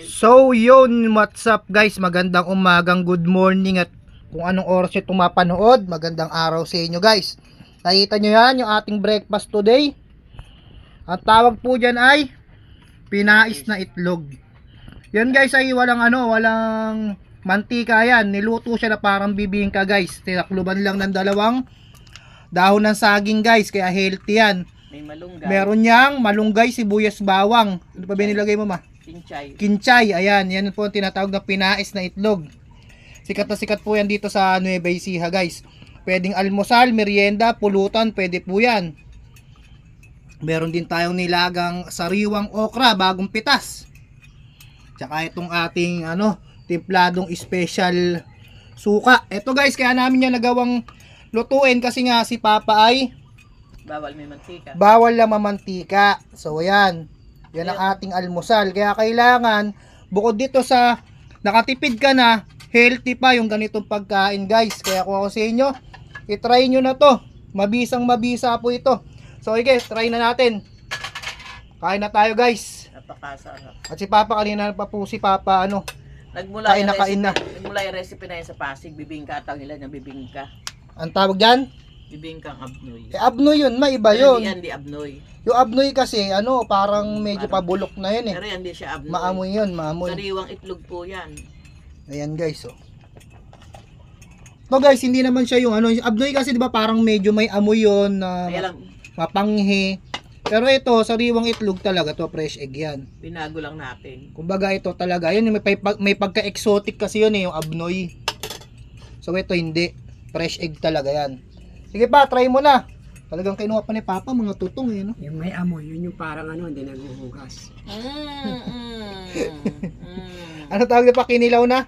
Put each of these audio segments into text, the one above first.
So yun, what's up guys, magandang umagang good morning at kung anong oras nyo tumapanood, magandang araw sa inyo guys. Nakita nyo yan, yung ating breakfast today. Ang tawag po dyan ay pinais na itlog. Yan guys ay walang mantika yan. Niluto siya na parang bibingka guys. Tinakluban lang ng dalawang dahon ng saging guys, kaya healthy yan. May malunggay. Meron niyang malunggay, sibuyas, bawang. Ano pa binilagay mo ma? Kinchay. Kinchay, ayan, yan po ang tinatawag na pinais na itlog. Sikat na sikat po yan dito sa Nueva Ecija guys. Pwedeng almusal, merienda, pulutan, pwede po yan. Meron din tayong nilagang sariwang okra, bagong pitas. Tsaka itong ating timpladong special suka. Ito guys, kaya namin yan nagawang lutuin kasi nga si Papa ay Bawal may mantika. bawal na mamantika. So ayan, yan ang ating almusal. Kaya kailangan, bukod dito sa nakatipid ka na, healthy pa yung ganitong pagkain guys. Kaya kung ako sa inyo, itry nyo na to. Mabisang mabisa po ito. So okay, try na natin. Kain na tayo guys. Napakasarap. At si Papa, kanina pa po si Papa Nagmula kain na yung kain na. Nagmula yung recipe na yun sa Pasig. Bibingka tawag nila ng bibingka. Ang tawag dyan? Bibingkang abnoy. Abnoy yun, maiba Pero yun. di yan di abnoy. Yung abnoy kasi, parang medyo pabulok na yun eh. Pero yan di siya abnoy. Maamoy yun, maamoy. Sariwang itlog po yan. Ayan guys, oh. To guys, hindi naman siya yung yung abnoy kasi 'di ba parang medyo may amoy yon na Kaya lang, mapanghi. Pero ito, sariwang itlog talaga to, fresh egg yan. binago lang natin. Kumbaga ito talaga, yun may pagka-exotic kasi yun yung abnoy. So ito hindi, fresh egg talaga yan. Sige pa, try mo na. Talagang kinuha pa ni Papa mga tutong no. Yung may amoy, yun yung parang hindi naghuhugas. Ano tawag pa, kinilaw na?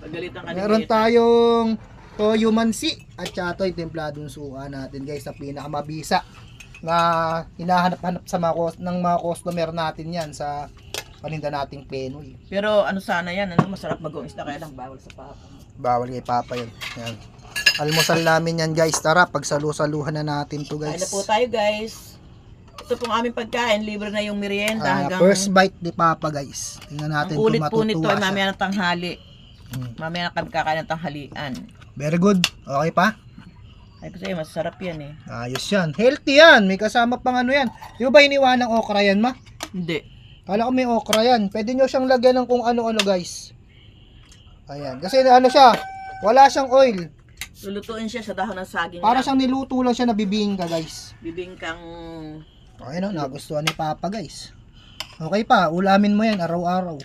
Pagalitan ka Meron tayong toyo mansi at saka ito yung templadong suka natin guys na pinakamabisa na hinahanap-hanap sa ng mga customer natin yan sa paninda nating Penoy. Pero ano sana yan, masarap mag-ong isda kaya lang bawal sa Papa. Bawal kay Papa yun. Yan. Almusal namin yan guys. Tara, pagsalu-saluhan na natin to guys. Kain na po tayo guys. Ito pong aming pagkain, libre na yung merienda hanggang First bite ni Papa guys. Tingnan natin ang kulit kung po nito ay matutuwa siya. mamaya ng tanghali. Mamaya na kami kakain ng tanghalian. Very good. Okay pa? Ay ko sa'yo, masarap yan eh. Ayos yan. Healthy yan. May kasama pang yan. Di ba iniwan ng okra yan ma? Hindi. Kala ko may okra yan. Pwede nyo siyang lagyan ng kung ano-ano guys. Ayan. Kasi siya, wala siyang oil. Lulutuin siya sa dahon ng saging. Para lang. siyang niluto lang siya na bibingka guys. Bibingkang Okay no, nagustuhan ni Papa guys. Okay pa, ulamin mo yan araw-araw.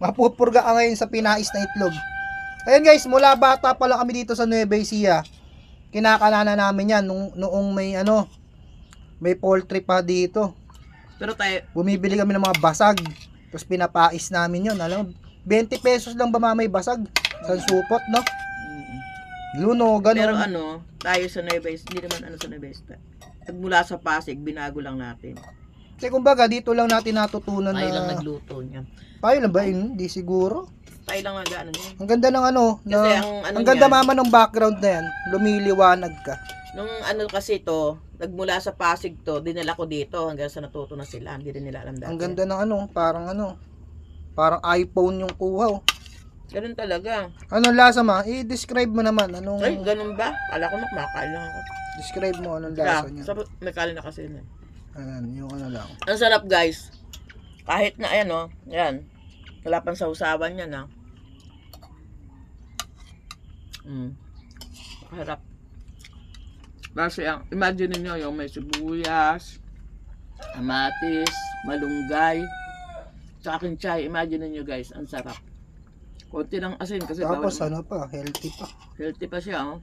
Mapupurga ka ngayon sa pinais na itlog. Ayan guys, mula bata pa lang kami dito sa Nueva Ecija. Kinakalana namin yan noong may poultry pa dito. pero tayo, Bumibili kami ng mga basag. Tapos pinapais namin yun. Alam mo, 20 pesos lang ba may basag? Sa supot, no? Luno, pero ganun. tayo sa Nueva Ecija, hindi naman sa Nueva Ecija. Nagmula sa Pasig, binago lang natin. Kasi kumbaga, dito lang natin natutunan Tayo lang na... nagluto niya. Payo lang ba yun? Hindi siguro. Tayo lang nag-ano niya. Ang ganda ng Kasi ang ganda niyan, mama ng background na yan. Lumiliwanag ka. nung kasi to, nagmula sa Pasig to, dinala ko dito hanggang sa natuto na sila. Hindi rin nila alam dati. Ang ganda ng parang iPhone yung kuha. Oh. Ganun talaga. Anong lasa ma? I-describe mo naman. Ay, ganun ba? Kala ko makakain lang ako. Describe mo anong lasa niya. May kanin na kasi yun. Ayan, yung lang. Ang sarap guys. Kahit na yan. Wala pang sausawan yan Harap. Kasi imagine niyo yung may sibuyas, kamatis, malunggay, tsaka kinchay. Imagine niyo guys, ang sarap. Konti ng asin kasi Tapos bawal healthy pa. healthy pa siya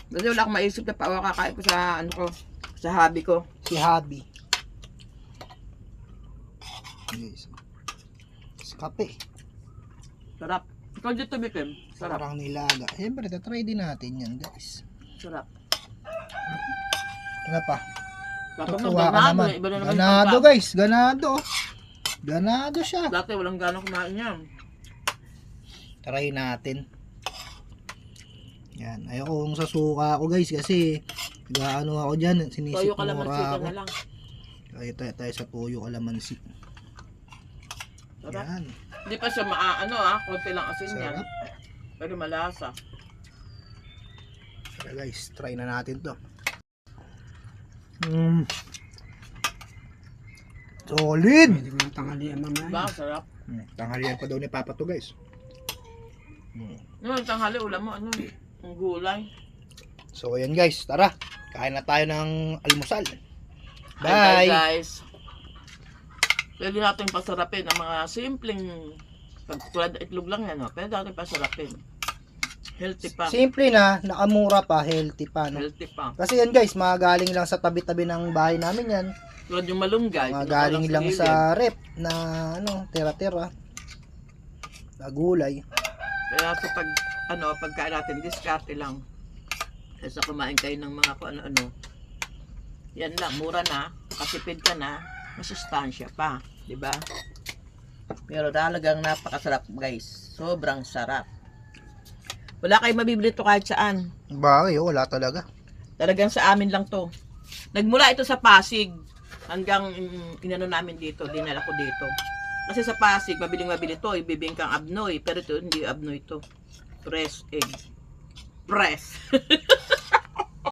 Kasi wala akong maisip na kakain ko sa sa hobby ko. Si Habi. Yes. Kape. Sarap. Ikaw dito, Bikim. Sarap. Parang nilaga. Siyempre, try din natin yan guys. Sarap. Ano pa? Tapos Tutuwa ka naman. Iba na naman yung Ganado pagka- guys. Ganado. Ganado siya. Dati walang gano'ng kumain yan. Try natin. Yan. Ayoko kung sa suka ako guys kasi ako dyan. Toyo ka lang, Sinisikmura chicken ako. na lang. Tayo sa tuyo kalamansi. Sarap. Yan. Hindi pa siya konti lang asin yan. Sarap. Pero malasa. Tara guys, try na natin to. Solid! Pwede ko ng tanghalian mamaya. Diba? Sarap. Tanghalian pa daw ni Papa to guys. Yung tanghali, ulam mo, ang gulay. So ayan guys, tara. Kain na tayo ng almusal. Bye Bye! guys. Pwede natin pasarapin ang mga simpleng tulad ng itlog lang yan. Pwede natin pasarapin. Healthy pa. Simple na, nakamura pa, healthy pa. No? Healthy pa. Kasi yan guys, mga galing lang sa tabi-tabi ng bahay namin yan. Tulad yung malunggay. Mga pinuto galing lang gilid. sa rep na tira-tira. Na gulay. Kaya sa pagkain natin, diskarte lang. Kaysa kumain kayo ng mga kung ano-ano. Yan lang, mura na, kasipid ka na, masustansya pa, di ba? Pero talagang napakasarap guys. Sobrang sarap. Wala kayong mabibili to kahit saan. Bagay, wala talaga. Talagang sa amin lang to. Nagmula ito sa Pasig hanggang inano namin dito, dinala ko dito. Kasi sa Pasig, mabiling-mabili to, ibibingkang abnoy, pero ito hindi abnoy to. Press egg. Press.